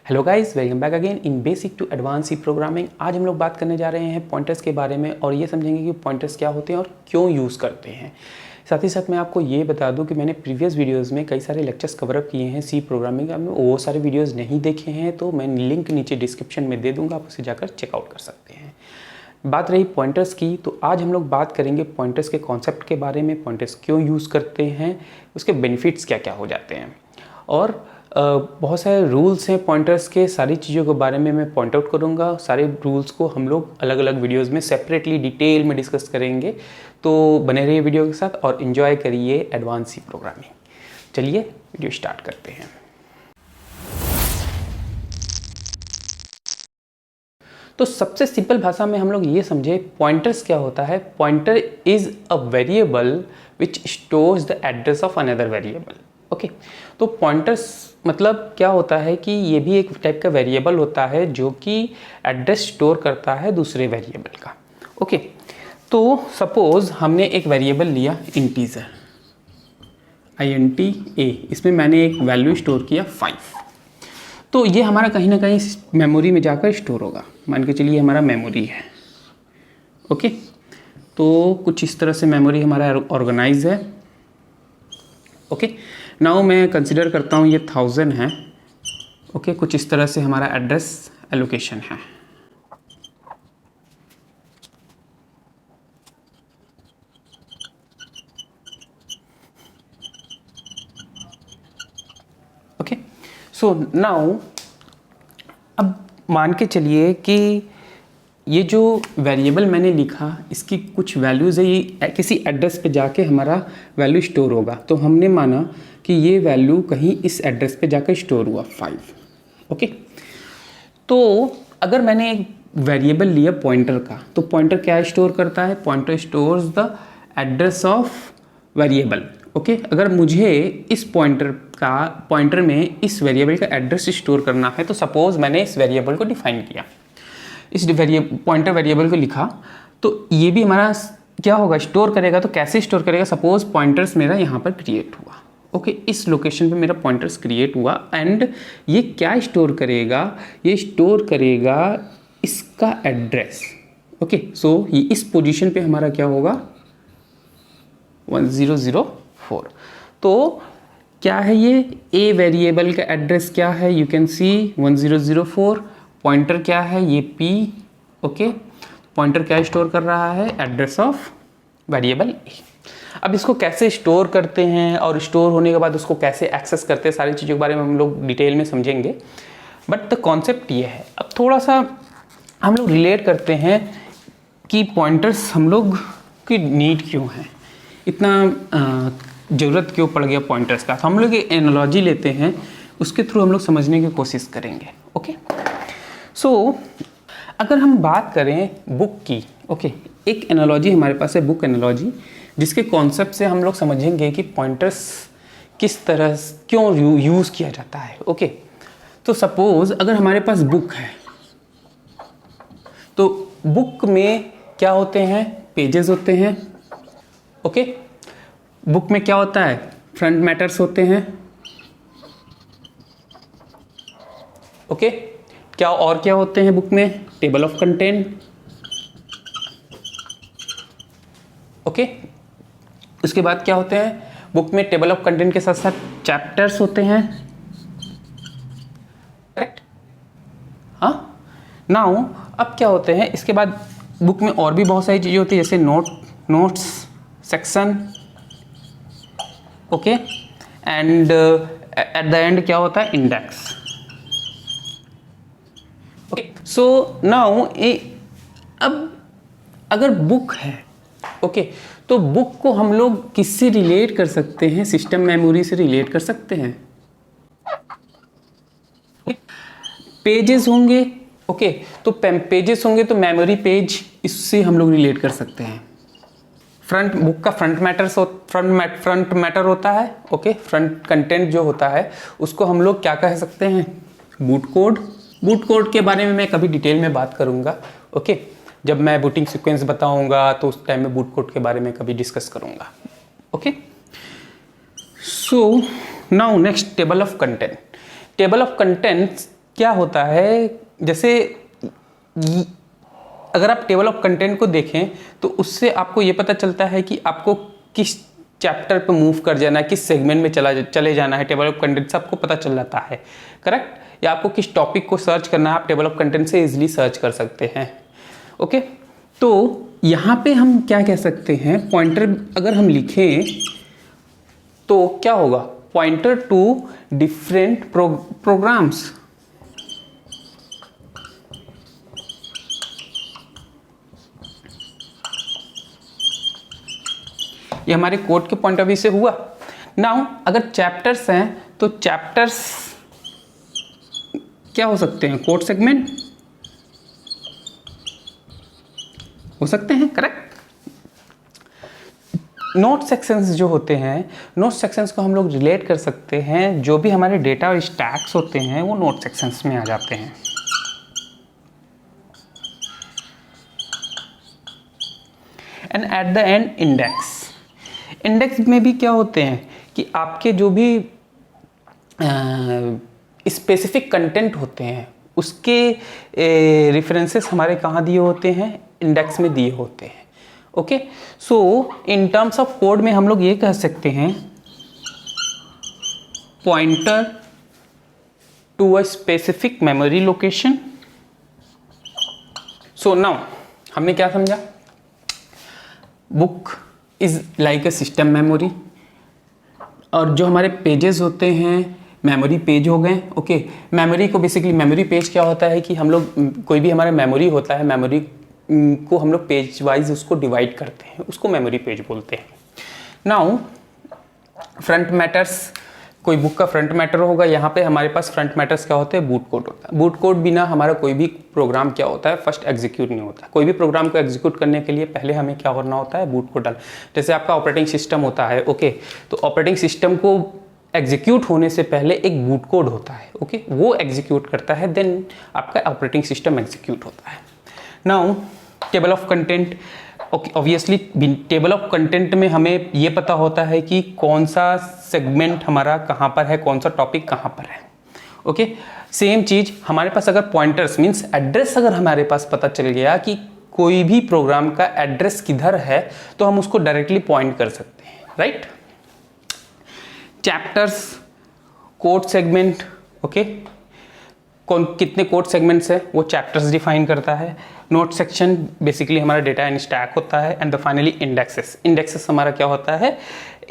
Hello guys, welcome back again in basic to advance C programming. आज हम लोग बात करने जा रहे हैं पॉइंटर्स के बारे में और ये समझेंगे कि पॉइंटर्स क्या होते हैं और क्यों यूज़ करते हैं। साथ ही साथ मैं आपको ये बता दूं कि मैंने प्रीवियस वीडियोस में कई सारे लेक्चर्स कवर अप किए हैं सी प्रोग्रामिंग में। वो सारे वीडियोस नहीं देखे हैं तो मैं लिंक नीचे डिस्क्रिप्शन में दे दूँगा, आप उसे जाकर चेकआउट कर सकते हैं। बात रही पॉइंटर्स की, तो आज हम लोग बात करेंगे पॉइंटर्स के कॉन्सेप्ट के बारे में, पॉइंटर्स क्यों यूज़ करते हैं, उसके बेनिफिट्स क्या क्या हो जाते हैं और बहुत सारे रूल्स हैं पॉइंटर्स के। सारी चीज़ों के बारे में मैं पॉइंट आउट करूँगा। सारे रूल्स को हम लोग अलग अलग वीडियोस में सेपरेटली डिटेल में डिस्कस करेंगे। तो बने रहिए वीडियो के साथ और इन्जॉय करिए एडवांस सी प्रोग्रामिंग। चलिए वीडियो स्टार्ट करते हैं। तो सबसे सिंपल भाषा में हम लोग ये समझे पॉइंटर्स क्या होता है। Pointer is a variable which stores the address of another variable. Okay, तो पॉइंटर्स मतलब क्या होता है कि ये भी एक टाइप का वेरिएबल होता है जो कि एड्रेस स्टोर करता है दूसरे वेरिएबल का। ओके, तो सपोज हमने एक वेरिएबल लिया इंटीजर INT-A, इसमें मैंने एक वैल्यू स्टोर किया 5। तो ये हमारा कहीं ना कहीं मेमोरी में जाकर स्टोर होगा। मान के चलिए हमारा मेमोरी है। ओके, तो कुछ इस तरह से मेमोरी हमारा ऑर्गेनाइज है। ओके, नाउ मैं कंसिडर करता हूँ ये 1000 है। ओके, कुछ इस तरह से हमारा एड्रेस एलोकेशन है। ओके, सो नाउ अब मान के चलिए कि ये जो वेरिएबल मैंने लिखा इसकी कुछ वैल्यूज़ है, ये किसी एड्रेस पे जाके हमारा वैल्यू स्टोर होगा। तो हमने माना कि ये वैल्यू कहीं इस एड्रेस पे जाकर स्टोर हुआ 5। ओके, तो अगर मैंने एक वेरिएबल लिया पॉइंटर का, तो पॉइंटर क्या स्टोर करता है? Pointer stores the address of variable. Okay, अगर मुझे इस पॉइंटर में इस वेरिएबल का एड्रेस स्टोर करना है, तो सपोज मैंने इस वेरिएबल को डिफाइन किया, इस पॉइंटर वेरिएबल को लिखा, तो ये भी हमारा क्या होगा? स्टोर करेगा। तो कैसे स्टोर करेगा? सपोज पॉइंटर्स मेरा यहाँ पर क्रिएट हुआ। ओके, इस लोकेशन पे मेरा पॉइंटर्स क्रिएट हुआ एंड ये क्या स्टोर करेगा? ये स्टोर करेगा इसका एड्रेस। ओके, सो ये इस पोजीशन पे हमारा क्या होगा? 1004। तो क्या है ये? ए वेरिएबल का एड्रेस क्या है? You can see 1004। पॉइंटर क्या है? ये P। ओके, पॉइंटर क्या स्टोर कर रहा है? एड्रेस ऑफ वेरिएबल ए। अब इसको कैसे स्टोर करते हैं और स्टोर होने के बाद उसको कैसे एक्सेस करते हैं, सारी चीज़ों के बारे में हम लोग डिटेल में समझेंगे। बट द कॉन्सेप्ट ये है। अब थोड़ा सा हम लोग रिलेट करते हैं कि पॉइंटर्स हम लोग की नीड क्यों है, इतना ज़रूरत क्यों पड़ गया पॉइंटर्स का। तो हम लोग एक एनालॉजी लेते हैं, उसके थ्रू हम लोग समझने की कोशिश करेंगे। ओके, सो अगर हम बात करें बुक की, ओके, एक एनालॉजी हमारे पास है, बुक एनालॉजी, जिसके कॉन्सेप्ट से हम लोग समझेंगे कि पॉइंटर्स किस तरह क्यों यूज़ किया जाता है। ओके, तो सपोज अगर हमारे पास बुक है, तो बुक में क्या होते हैं? पेजेस होते हैं। ओके, बुक में क्या होता है? फ्रंट मैटर्स होते हैं। ओके, क्या और क्या होते हैं बुक में? Table of content. ओके, उसके बाद क्या होते हैं बुक में? टेबल ऑफ कंटेंट के साथ साथ चैप्टर्स होते हैं। करेक्ट? हाँ, नाउ अब क्या होते हैं इसके बाद बुक में? और भी बहुत सारी चीज़ें होती है, जैसे notes section. Okay, and at the end क्या होता है? इंडेक्स। ओके, सो नाउ अब अगर बुक है, ओके, तो बुक को हम लोग किससे रिलेट कर सकते हैं? सिस्टम मेमोरी से रिलेट कर सकते हैं। पेजेस होंगे, ओके, तो पेजेस होंगे तो मेमोरी पेज, इससे हम लोग रिलेट कर सकते हैं। बुक का फ्रंट मैटर होता है। ओके, फ्रंट कंटेंट जो होता है उसको हम लोग क्या कह सकते हैं? Boot code. बूट कोड के बारे में मैं कभी डिटेल में बात करूंगा। ओके, जब मैं बूटिंग सीक्वेंस बताऊंगा तो उस टाइम में बूट कोड के बारे में कभी डिस्कस करूंगा। Okay, so now next, table of content. Table of contents क्या होता है, जैसे अगर आप टेबल ऑफ कंटेंट को देखें तो उससे आपको ये पता चलता है कि आपको किस चैप्टर पे मूव कर जाना है, किस सेगमेंट में चले जाना है। टेबल ऑफ कंटेंट से आपको पता चल जाता है, करेक्ट। या आपको किस टॉपिक को सर्च करना है, आप टेबल ऑफ कंटेंट से इजीली सर्च कर सकते हैं। ओके, तो यहाँ पे हम क्या कह सकते हैं, पॉइंटर अगर हम लिखें तो क्या होगा, पॉइंटर टू डिफरेंट प्रोग्राम्स। ये हमारे कोड के पॉइंट ऑफ व्यू से हुआ। नाउ अगर चैप्टर्स हैं तो चैप्टर्स क्या हो सकते हैं, कोड सेगमेंट हो सकते हैं, करेक्ट। नोट सेक्शंस जो होते हैं, नोट सेक्शंस को हम लोग रिलेट कर सकते हैं, जो भी हमारे डेटा और स्टैक्स होते हैं वो नोट सेक्शंस में आ जाते हैं। And at the end index, index में भी क्या होते हैं कि आपके जो भी स्पेसिफिक कंटेंट होते हैं उसके रेफरेंसेस हमारे कहाँ दिए होते हैं, इंडेक्स में दिए होते हैं। Okay, so in terms of code में हम लोग ये कह सकते हैं, pointer to a specific memory location. So now हमने क्या समझा, book is like a system memory, और जो हमारे पेजेस होते हैं मेमोरी पेज हो गए। ओके, मेमोरी को बेसिकली, मेमोरी पेज क्या होता है कि हम लोग कोई भी हमारा मेमोरी होता है, मेमोरी को हम लोग पेज वाइज उसको डिवाइड करते हैं, उसको मेमोरी पेज बोलते हैं। नाउ फ्रंट मैटर्स, कोई बुक का फ्रंट मैटर होगा, यहाँ पे हमारे पास फ्रंट मैटर्स क्या होते हैं, बूट कोड होता है। बूट कोड बिना हमारा कोई भी प्रोग्राम क्या होता है, फर्स्ट एग्जीक्यूट नहीं होता। कोई भी प्रोग्राम को एग्जीक्यूट करने के लिए पहले हमें क्या करना होता है, बूट कोड डाल। जैसे आपका ऑपरेटिंग सिस्टम होता है, ओके, तो ऑपरेटिंग सिस्टम को एग्जीक्यूट होने से पहले एक बूट कोड होता है, ओके, वो एग्जीक्यूट करता है, देन आपका ऑपरेटिंग सिस्टम एग्जीक्यूट होता है। Now table of content, okay, obviously table of content में हमें ये पता होता है कि कौन सा सेगमेंट हमारा कहाँ पर है, कौन सा टॉपिक कहाँ पर है। ओके, सेम चीज़ हमारे पास अगर पॉइंटर्स मीन्स एड्रेस, अगर हमारे पास पता चल गया कि कोई भी प्रोग्राम का एड्रेस किधर है तो हम उसको डायरेक्टली पॉइंट कर सकते हैं, right. Chapters, code segment, okay, कौन कितने कोड सेगमेंट्स है वो चैप्टर्स डिफाइन करता है। नोट सेक्शन बेसिकली हमारा डेटा एंड स्टैक होता है। And the finally indexes, indexes हमारा क्या होता है,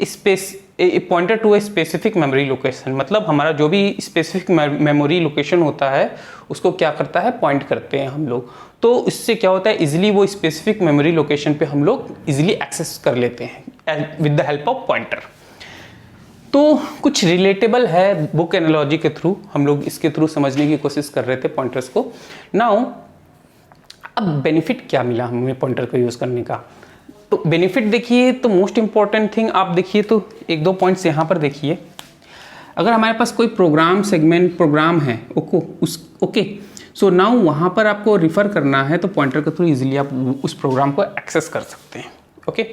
space pointer to a specific memory location, मतलब हमारा जो भी स्पेसिफिक मेमोरी लोकेशन होता है उसको क्या करता है, पॉइंट करते हैं हम लोग। तो इससे क्या होता है, इजिली वो स्पेसिफिक मेमोरी लोकेशन पे हम लोग इजिली एक्सेस कर लेते हैं with the help of pointer. तो कुछ रिलेटेबल है, बुक एनालॉजी के थ्रू हम लोग इसके थ्रू समझने की कोशिश कर रहे थे पॉइंटर्स को। नाउ अब बेनिफिट क्या मिला हमें पॉइंटर को यूज़ करने का, तो बेनिफिट देखिए, तो मोस्ट इंपॉर्टेंट थिंग आप देखिए तो एक दो पॉइंट्स यहाँ पर देखिए। अगर हमारे पास कोई प्रोग्राम सेगमेंट प्रोग्राम है, ओके, सो नाउ वहाँ पर आपको रिफ़र करना है तो पॉइंटर के थ्रू इजीली आप उस प्रोग्राम को एक्सेस कर सकते हैं। ओके,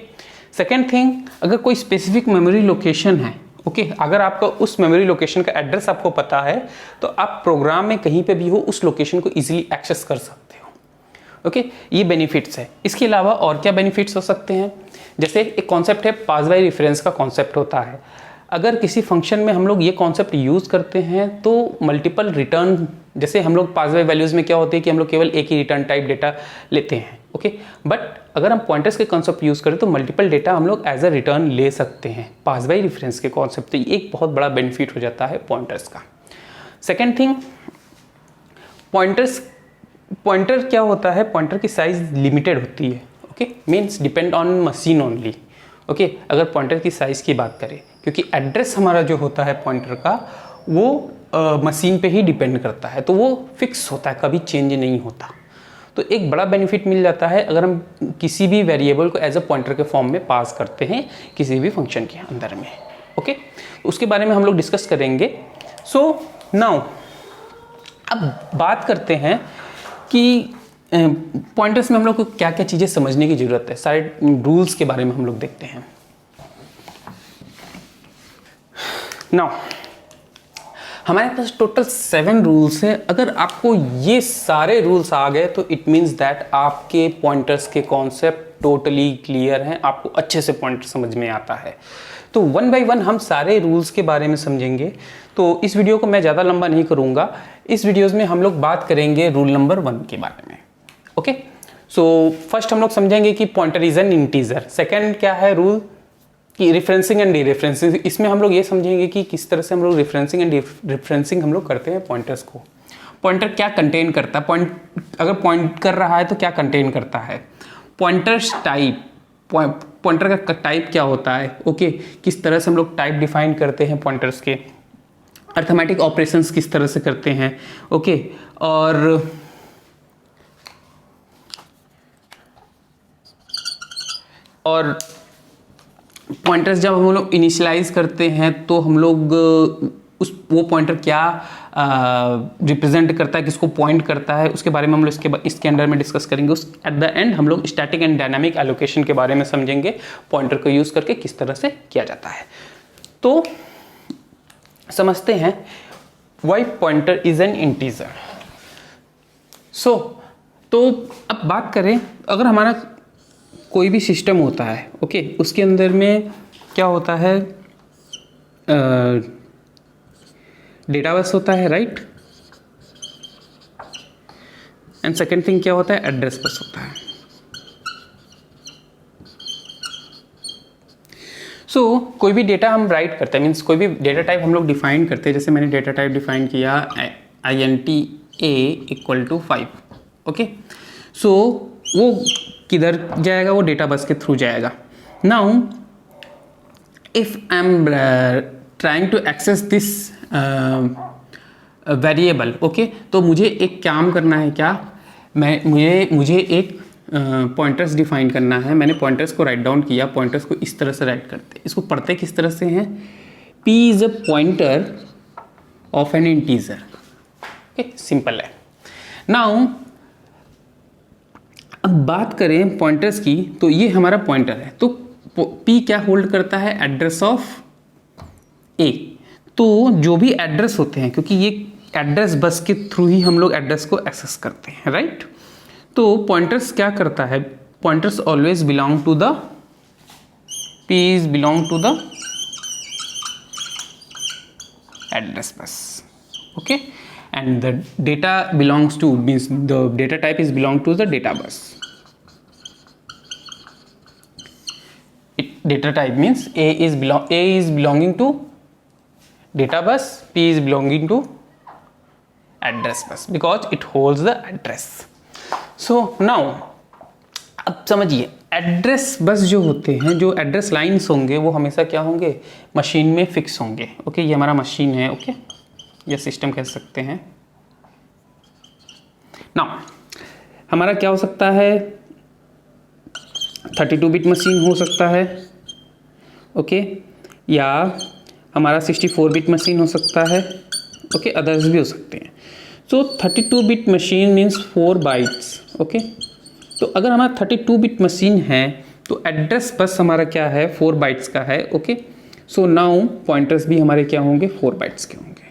सेकेंड थिंग, अगर कोई स्पेसिफिक मेमोरी लोकेशन है, ओके, अगर आपका उस मेमोरी लोकेशन का एड्रेस आपको पता है तो आप प्रोग्राम में कहीं पे भी हो उस लोकेशन को इजीली एक्सेस कर सकते हो। ओके, ये बेनिफिट्स है। इसके अलावा और क्या बेनिफिट्स हो सकते हैं, जैसे एक कॉन्सेप्ट है पास बाय रेफरेंस का कॉन्सेप्ट होता है। अगर किसी फंक्शन में हम लोग ये कॉन्सेप्ट यूज़ करते हैं तो मल्टीपल रिटर्न, जैसे हम लोग पास बाय वैल्यूज़ में क्या होते हैं कि हम लोग केवल एक ही रिटर्न टाइप डेटा लेते हैं, ओके, बट अगर हम पॉइंटर्स के कॉन्सेप्ट यूज़ करें तो मल्टीपल डेटा हम लोग एज अ रिटर्न ले सकते हैं पास बाय रेफरेंस के कॉन्सेप्ट। तो ये एक बहुत बड़ा बेनिफिट हो जाता है पॉइंटर्स का। सेकेंड थिंग, पॉइंटर क्या होता है, पॉइंटर की साइज़ लिमिटेड होती है, okay, means depend on machine only. Okay, अगर पॉइंटर की साइज़ की बात करें, क्योंकि एड्रेस हमारा जो होता है पॉइंटर का वो मशीन पे ही डिपेंड करता है, तो वो फिक्स होता है, कभी चेंज नहीं होता। तो एक बड़ा बेनिफिट मिल जाता है अगर हम किसी भी वेरिएबल को एज अ पॉइंटर के फॉर्म में पास करते हैं किसी भी फंक्शन के अंदर में। ओके, उसके बारे में हम लोग डिस्कस करेंगे। सो नाउ अब बात करते हैं कि पॉइंटर्स में हम लोग को क्या क्या चीज़ें समझने की ज़रूरत है, सारे रूल्स के बारे में हम लोग देखते हैं। नाउ हमारे पास टोटल 7 रूल्स हैं। अगर आपको ये सारे रूल्स आ गए तो इट मीन्स दैट आपके पॉइंटर्स के कॉन्सेप्ट टोटली क्लियर हैं, आपको अच्छे से पॉइंटर समझ में आता है। तो 1 बाय 1 हम सारे रूल्स के बारे में समझेंगे। तो इस वीडियो को मैं ज़्यादा लंबा नहीं करूँगा। इस वीडियोज़ में हम लोग बात करेंगे रूल नंबर 1 के बारे में। ओके, सो फर्स्ट हम लोग समझेंगे कि pointer is an integer. Second क्या है रूल कि रिफरेंसिंग एंड डीरेफरेंसिंग। इसमें हम लोग ये समझेंगे कि किस तरह से हम लोग रिफरेंसिंग एंड डिफरेंसिंग हम लोग करते हैं पॉइंटर्स को। पॉइंटर क्या कंटेन करता है, अगर पॉइंट कर रहा है तो क्या कंटेन करता है। पॉइंटर्स टाइप, पॉइंटर का टाइप क्या होता है, ओके किस तरह से हम लोग टाइप डिफाइन करते हैं पॉइंटर्स के। अर्थमेटिक ऑपरेशंस किस तरह से करते हैं, ओके। और पॉइंटर्स जब हम लोग इनिशियलाइज करते हैं तो हम लोग वो पॉइंटर क्या रिप्रेजेंट करता है, किसको पॉइंट करता है, उसके बारे में हम लोग इसके अंडर में डिस्कस करेंगे। एट द एंड हम लोग स्टैटिक एंड डायनामिक एलोकेशन के बारे में समझेंगे, पॉइंटर को यूज करके किस तरह से किया जाता है। तो समझते हैं why pointer is an integer. तो अब बात करें, अगर हमारा कोई भी सिस्टम होता है, ओके उसके अंदर में क्या होता है, डेटा बस होता है, राइट। एंड सेकेंड थिंग क्या होता है, एड्रेस बस होता है। सो कोई भी डेटा हम राइट करते हैं, मीन्स कोई भी डेटा टाइप हम लोग डिफाइन करते हैं। जैसे मैंने डेटा टाइप डिफाइन किया INT A = 5, ओके। सो वो किधर जाएगा, वो डेटा बस के थ्रू जाएगा। Now if I am trying to access this variable, okay, तो मुझे एक काम करना है क्या, मुझे एक पॉइंटर्स डिफाइन करना है। मैंने पॉइंटर्स को राइट डाउन किया। पॉइंटर्स को इस तरह से राइट करते हैं। इसको पढ़ते किस तरह से हैं, P is a pointer of N integer, okay simple है। नाउ अब बात करें पॉइंटर्स की, तो ये हमारा पॉइंटर है। तो P क्या होल्ड करता है, एड्रेस ऑफ A। तो जो भी एड्रेस होते हैं, क्योंकि ये एड्रेस बस के थ्रू ही हम लोग एड्रेस को एक्सेस करते हैं, राइट। तो पॉइंटर्स क्या करता है, pointers always belong to the P is belong to the address bus, okay. and the data belongs to, means the data type is belong to the data bus. Data type means A is belonging to data bus, P is belonging to address bus because it holds the address. So now अब समझिए, address bus जो होते हैं, जो address lines होंगे वो हमेशा क्या होंगे, मशीन में फिक्स होंगे, ओके। ये हमारा मशीन है, ओके, या सिस्टम कह सकते हैं। नाउ हमारा क्या हो सकता है, 32 बिट मशीन हो सकता है, ओके, या हमारा 64 बिट मशीन हो सकता है, ओके, अदर्स भी हो सकते हैं। सो 32 bit machine means 4 bytes, okay. तो अगर हमारा 32 बिट मशीन है तो एड्रेस बस हमारा क्या है, 4 बाइट्स का है, ओके। सो नाउ पॉइंटर्स भी हमारे क्या होंगे, 4 बाइट्स के होंगे।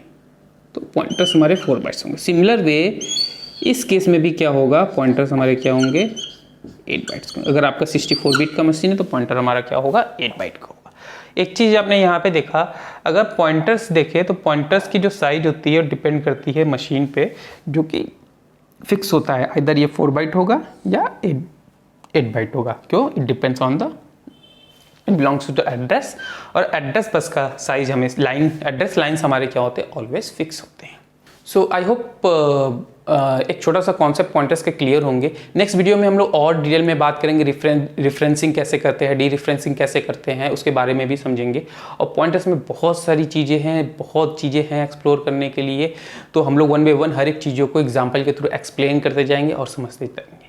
तो पॉइंटर्स हमारे 4 बाइट्स होंगे। सिमिलर वे इस केस में भी क्या होगा, पॉइंटर्स हमारे क्या होंगे, 8 बाइट्स के। अगर आपका 64 बिट का मशीन है तो पॉइंटर हमारा क्या होगा, 8 बाइट का होगा। एक चीज़ आपने यहाँ पे देखा, अगर पॉइंटर्स देखें तो पॉइंटर्स की जो साइज होती है डिपेंड करती है मशीन पे, जो कि फिक्स होता है। इधर ये 4 बाइट होगा या 8 बाइट होगा। क्यों, it depends on the, it belongs to the address. और एड्रेस बस का साइज हमें एड्रेस लाइन्स हमारे क्या होते हैं, ऑलवेज फिक्स होते हैं। सो आई होप एक छोटा सा कॉन्सेप्ट पॉइंटर्स के क्लियर होंगे। नेक्स्ट वीडियो में हम लोग और डिटेल में बात करेंगे, रिफरेंसिंग कैसे करते हैं, डी रिफरेंसिंग कैसे करते हैं, उसके बारे में भी समझेंगे। और पॉइंटर्स में बहुत सारी चीज़ें हैं, बहुत चीज़ें हैं एक्सप्लोर करने के लिए। तो हम लोग 1 बाय 1 हर एक चीज़ों को एग्जाम्पल के थ्रू एक्सप्लेन करते जाएंगे और समझते जाएंगे।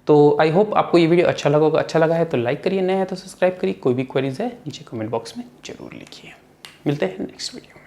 तो आई होप आपको ये वीडियो अच्छा लगा होगा। अच्छा लगा है तो लाइक करिए, नया है तो सब्सक्राइब करिए। कोई भी क्वेरीज है नीचे कमेंट बॉक्स में जरूर लिखिए। मिलते हैं नेक्स्ट वीडियो में।